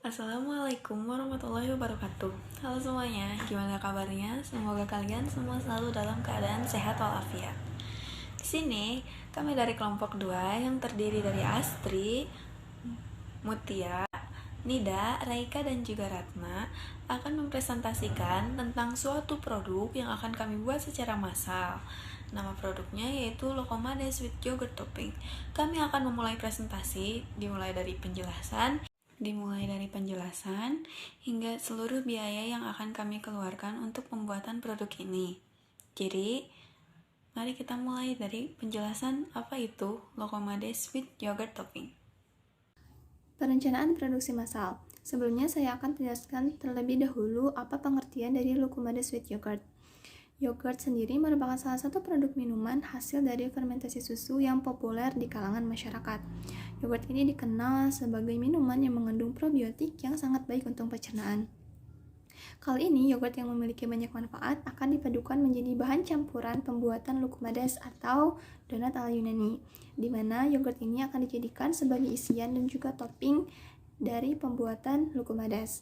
Assalamualaikum warahmatullahi wabarakatuh. Halo semuanya, gimana kabarnya? Semoga kalian semua selalu dalam keadaan sehat walafiat. Di sini, kami dari kelompok 2 yang terdiri dari Astri, Mutia, Nida, Raika, dan juga Ratna akan mempresentasikan tentang suatu produk yang akan kami buat secara massal. Nama produknya yaitu Locomade Sweet Yogurt Topping. Kami akan memulai presentasi dimulai dari penjelasan hingga seluruh biaya yang akan kami keluarkan untuk pembuatan produk ini. Jadi, mari kita mulai dari penjelasan apa itu Locomade Sweet Yogurt Topping. Perencanaan produksi massal. Sebelumnya saya akan menjelaskan terlebih dahulu apa pengertian dari Locomade Sweet Yogurt. Yogurt sendiri merupakan salah satu produk minuman hasil dari fermentasi susu yang populer di kalangan masyarakat. Yogurt ini dikenal sebagai minuman yang mengandung probiotik yang sangat baik untuk pencernaan. Kali ini, yogurt yang memiliki banyak manfaat akan dipadukan menjadi bahan campuran pembuatan Locomades atau donat ala Yunani, di mana yogurt ini akan dijadikan sebagai isian dan juga topping dari pembuatan Locomades.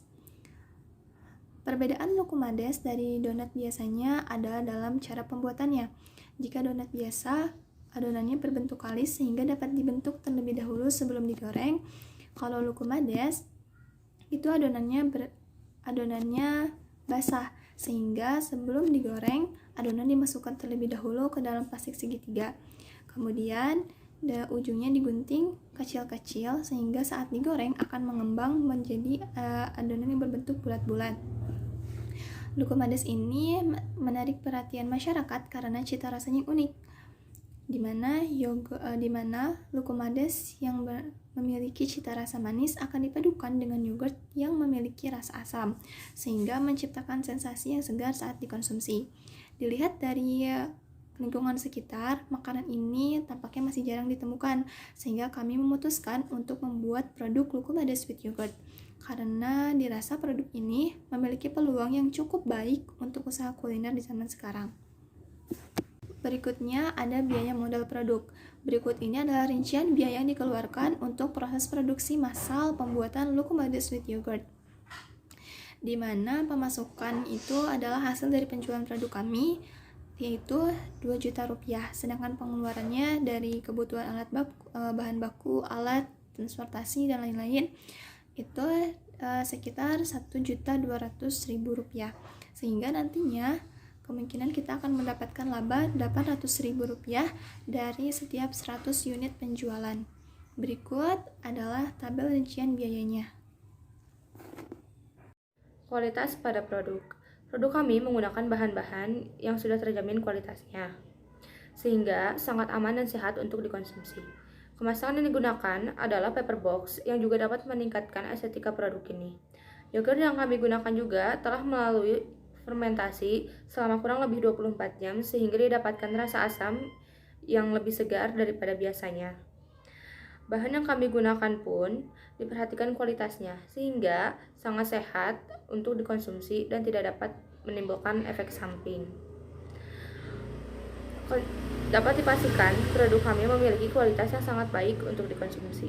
Perbedaan Locomades dari donat biasanya adalah dalam cara pembuatannya. Jika donat biasa, adonannya berbentuk kalis sehingga dapat dibentuk terlebih dahulu sebelum digoreng. Kalau Locomades, itu adonannya basah, sehingga sebelum digoreng, adonan dimasukkan terlebih dahulu ke dalam plastik segitiga. Kemudian, ujungnya digunting kecil-kecil sehingga saat digoreng akan mengembang menjadi adonan yang berbentuk bulat-bulat. Locomades ini menarik perhatian masyarakat karena cita rasanya unik, di mana Locomades yang memiliki cita rasa manis akan dipadukan dengan yogurt yang memiliki rasa asam, sehingga menciptakan sensasi yang segar saat dikonsumsi. Dilihat dari lingkungan sekitar, makanan ini tampaknya masih jarang ditemukan, sehingga kami memutuskan untuk membuat produk Locomades Sweet Yogurt karena dirasa produk ini memiliki peluang yang cukup baik untuk usaha kuliner di zaman sekarang. Berikutnya ada biaya modal produk. Berikut ini adalah rincian biaya yang dikeluarkan untuk proses produksi massal pembuatan Locomade Sweet Yogurt, di mana pemasukan itu adalah hasil dari penjualan produk kami, yaitu 2 juta rupiah, sedangkan pengeluarannya dari kebutuhan bahan baku, alat, transportasi, dan lain-lain itu sekitar 1.200.000 rupiah, sehingga nantinya kemungkinan kita akan mendapatkan laba 800.000 rupiah dari setiap 100 unit penjualan. Berikut adalah tabel rincian biayanya. Kualitas pada produk. Produk kami menggunakan bahan-bahan yang sudah terjamin kualitasnya, sehingga sangat aman dan sehat untuk dikonsumsi. Kemasan yang digunakan adalah paper box yang juga dapat meningkatkan estetika produk ini. Yogurt yang kami gunakan juga telah melalui fermentasi selama kurang lebih 24 jam sehingga didapatkan rasa asam yang lebih segar daripada biasanya. Bahan yang kami gunakan pun diperhatikan kualitasnya sehingga sangat sehat untuk dikonsumsi dan tidak dapat menimbulkan efek samping. Dapat dipastikan produk kami memiliki kualitas yang sangat baik untuk dikonsumsi.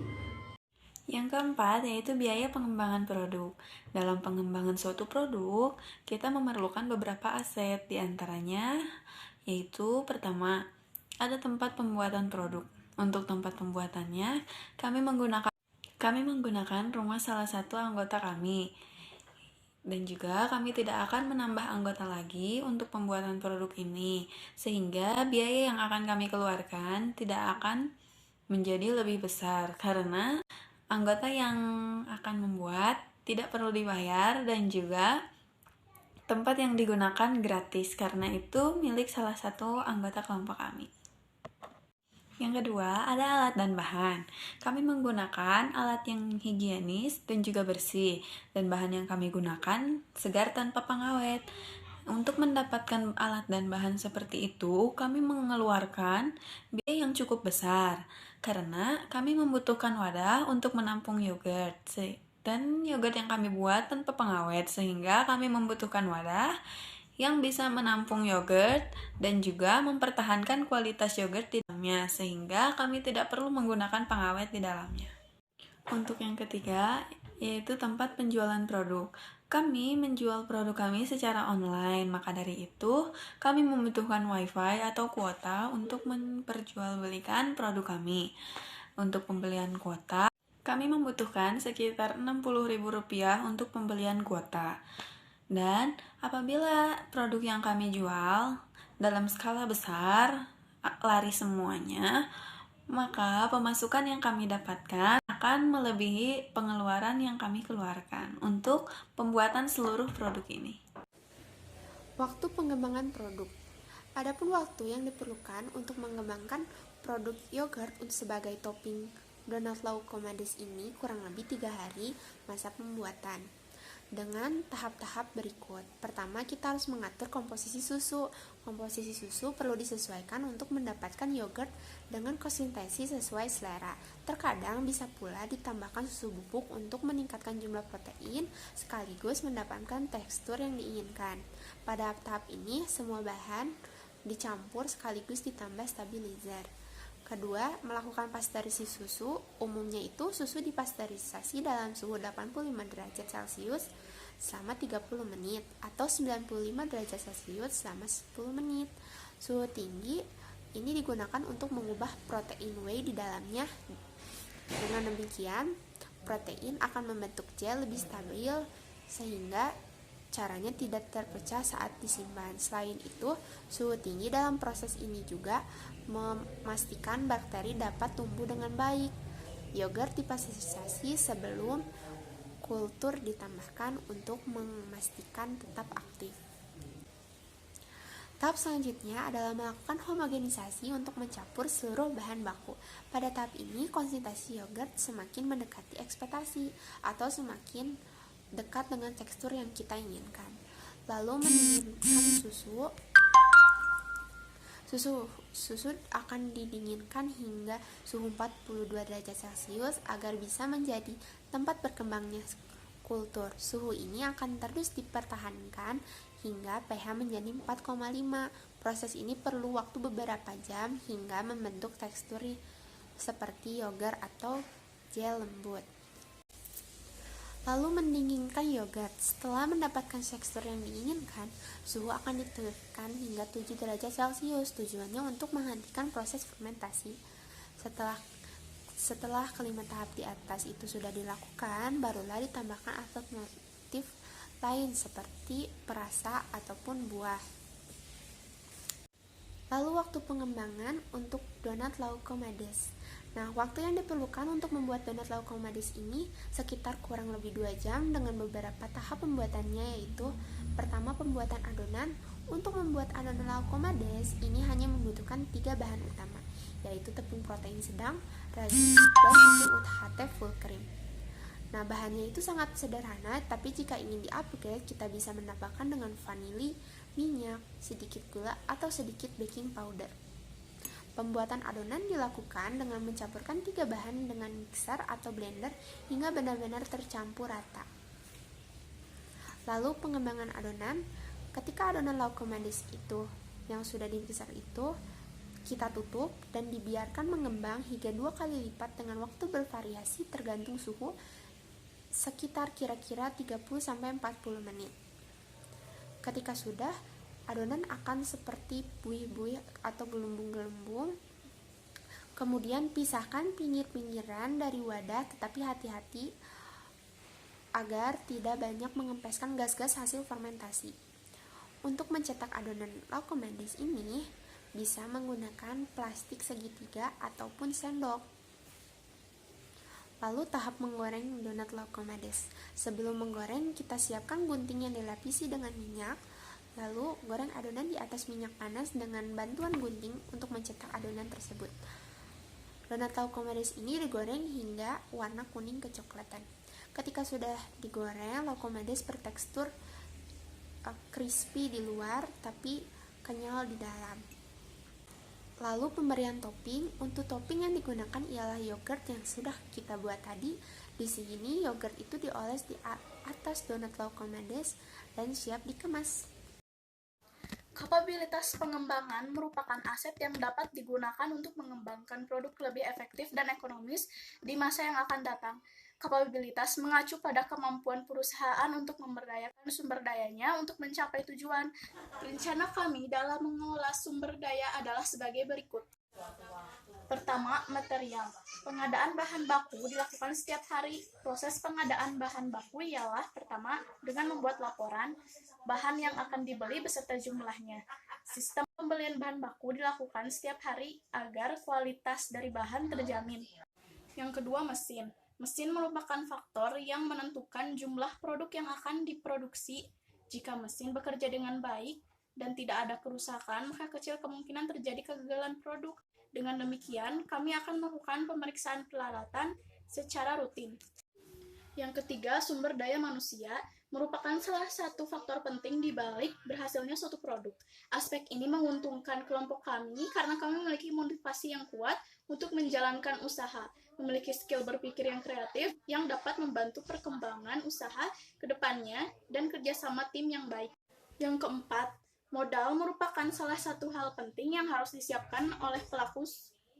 Yang keempat yaitu biaya pengembangan produk. Dalam pengembangan suatu produk, kita memerlukan beberapa aset, diantaranya yaitu pertama, ada tempat pembuatan produk. Untuk tempat pembuatannya, kami menggunakan rumah salah satu anggota kami. Dan juga kami tidak akan menambah anggota lagi untuk pembuatan produk ini, sehingga biaya yang akan kami keluarkan tidak akan menjadi lebih besar karena anggota yang akan membuat tidak perlu dibayar dan juga tempat yang digunakan gratis karena itu milik salah satu anggota kelompok kami. Yang kedua, ada alat dan bahan. Kami menggunakan alat yang higienis dan juga bersih, dan bahan yang kami gunakan segar tanpa pengawet. Untuk mendapatkan alat dan bahan seperti itu, kami mengeluarkan biaya yang cukup besar, karena kami membutuhkan wadah untuk menampung yogurt. Dan yogurt yang kami buat tanpa pengawet, sehingga kami membutuhkan wadah yang bisa menampung yogurt dan juga mempertahankan kualitas yogurt di dalamnya, sehingga kami tidak perlu menggunakan pengawet di dalamnya. Untuk yang ketiga, yaitu tempat penjualan produk. Kami menjual produk kami secara online, maka dari itu kami membutuhkan wifi atau kuota untuk memperjualbelikan produk kami. Untuk pembelian kuota, kami membutuhkan sekitar Rp60.000 untuk pembelian kuota. Dan apabila produk yang kami jual dalam skala besar, laris semuanya, maka pemasukan yang kami dapatkan akan melebihi pengeluaran yang kami keluarkan untuk pembuatan seluruh produk ini. Waktu pengembangan produk. Adapun waktu yang diperlukan untuk mengembangkan produk yogurt sebagai topping donat Laukomades ini kurang lebih 3 hari masa pembuatan. Dengan tahap-tahap berikut. Pertama, kita harus mengatur komposisi susu. Komposisi susu perlu disesuaikan untuk mendapatkan yogurt dengan konsistensi sesuai selera. Terkadang bisa pula ditambahkan susu bubuk untuk meningkatkan jumlah protein sekaligus mendapatkan tekstur yang diinginkan. Pada tahap ini, semua bahan dicampur sekaligus ditambah stabilizer. Kedua, melakukan pasteurisasi susu. Umumnya itu susu dipasteurisasi dalam suhu 85 derajat Celcius selama 30 menit atau 95 derajat Celcius selama 10 menit. Suhu tinggi ini digunakan untuk mengubah protein whey di dalamnya. Dengan demikian, protein akan membentuk gel lebih stabil sehingga caranya tidak terpecah saat disimpan. Selain itu, suhu tinggi dalam proses ini juga memastikan bakteri dapat tumbuh dengan baik. Yogurt dipasteurisasi sebelum kultur ditambahkan untuk memastikan tetap aktif. Tahap selanjutnya adalah melakukan homogenisasi untuk mencampur seluruh bahan baku. Pada tahap ini, konsistensi yogurt semakin mendekati ekspektasi atau semakin dekat dengan tekstur yang kita inginkan. Lalu mendinginkan susu akan didinginkan hingga suhu 42 derajat Celcius agar bisa menjadi tempat berkembangnya kultur. Suhu ini akan terus dipertahankan hingga pH menjadi 4,5. Proses ini perlu waktu beberapa jam hingga membentuk tekstur seperti yogurt atau gel lembut. Lalu mendinginkan yogurt. Setelah mendapatkan tekstur yang diinginkan, suhu akan diturunkan hingga 7 derajat Celcius. Tujuannya untuk menghentikan proses fermentasi. Setelah kelima tahap di atas itu sudah dilakukan, barulah ditambahkan alternatif lain seperti perasa ataupun buah. Lalu waktu pengembangan untuk donat Laukomades. Nah, waktu yang diperlukan untuk membuat donat Laukomades ini sekitar kurang lebih 2 jam dengan beberapa tahap pembuatannya, yaitu pertama, pembuatan adonan. Untuk membuat adonan Laukomades ini hanya membutuhkan 3 bahan utama, yaitu tepung protein sedang, ragi, dan susu UHT full cream. Nah, bahannya itu sangat sederhana, tapi jika ingin di-upgrade, kita bisa menambahkan dengan vanili, minyak, sedikit gula, atau sedikit baking powder. Pembuatan adonan dilakukan dengan mencampurkan 3 bahan dengan mixer atau blender hingga benar-benar tercampur rata. Lalu pengembangan adonan. Ketika adonan Laukomades itu yang sudah di mixer itu kita tutup dan dibiarkan mengembang hingga 2 kali lipat dengan waktu bervariasi tergantung suhu sekitar kira-kira 30-40 menit. Ketika sudah, adonan akan seperti buih-buih atau gelembung-gelembung. Kemudian pisahkan pinggir-pinggiran dari wadah, tetapi hati-hati agar tidak banyak mengempeskan gas-gas hasil fermentasi. Untuk mencetak adonan Laukomades ini bisa menggunakan plastik segitiga ataupun sendok. Lalu tahap menggoreng donat Laukomades. Sebelum menggoreng, kita siapkan gunting yang dilapisi dengan minyak. Lalu goreng adonan di atas minyak panas dengan bantuan gunting untuk mencetak adonan tersebut. Donat Laukomades ini digoreng hingga warna kuning kecoklatan. Ketika sudah digoreng, Laukomades bertekstur crispy di luar tapi kenyal di dalam. Lalu pemberian topping. Untuk topping yang digunakan ialah yogurt yang sudah kita buat tadi. Di sini yogurt itu dioles di atas donat Laukomades dan siap dikemas. Kapabilitas pengembangan merupakan aset yang dapat digunakan untuk mengembangkan produk lebih efektif dan ekonomis di masa yang akan datang. Kapabilitas mengacu pada kemampuan perusahaan untuk memberdayakan sumber dayanya untuk mencapai tujuan. Rencana kami dalam mengelola sumber daya adalah sebagai berikut. Pertama, material. Pengadaan bahan baku dilakukan setiap hari. Proses pengadaan bahan baku ialah pertama, dengan membuat laporan bahan yang akan dibeli beserta jumlahnya. Sistem pembelian bahan baku dilakukan setiap hari agar kualitas dari bahan terjamin. Yang kedua, mesin. Mesin merupakan faktor yang menentukan jumlah produk yang akan diproduksi. Jika mesin bekerja dengan baik dan tidak ada kerusakan, maka kecil kemungkinan terjadi kegagalan produk. Dengan demikian, kami akan melakukan pemeriksaan peralatan secara rutin. Yang ketiga, sumber daya manusia merupakan salah satu faktor penting di balik berhasilnya suatu produk. Aspek ini menguntungkan kelompok kami karena kami memiliki motivasi yang kuat untuk menjalankan usaha, memiliki skill berpikir yang kreatif yang dapat membantu perkembangan usaha ke depannya, dan kerjasama tim yang baik. Yang keempat, modal merupakan salah satu hal penting yang harus disiapkan oleh pelaku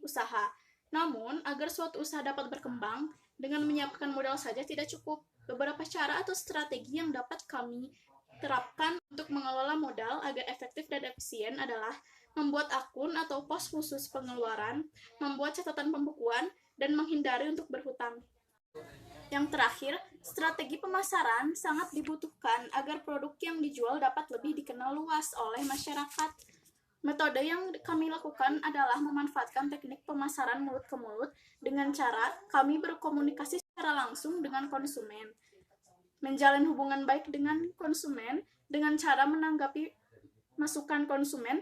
usaha. Namun, agar suatu usaha dapat berkembang, dengan menyiapkan modal saja tidak cukup. Beberapa cara atau strategi yang dapat kami terapkan untuk mengelola modal agar efektif dan efisien adalah membuat akun atau pos khusus pengeluaran, membuat catatan pembukuan, dan menghindari untuk berhutang. Yang terakhir, strategi pemasaran sangat dibutuhkan agar produk yang dijual dapat lebih dikenal luas oleh masyarakat. Metode yang kami lakukan adalah memanfaatkan teknik pemasaran mulut ke mulut dengan cara kami berkomunikasi secara langsung dengan konsumen, menjalin hubungan baik dengan konsumen dengan cara menanggapi masukan konsumen,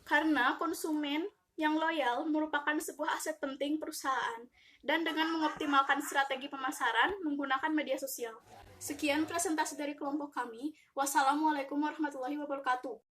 karena konsumen yang loyal merupakan sebuah aset penting perusahaan, dan dengan mengoptimalkan strategi pemasaran menggunakan media sosial. Sekian presentasi dari kelompok kami. Wassalamualaikum warahmatullahi wabarakatuh.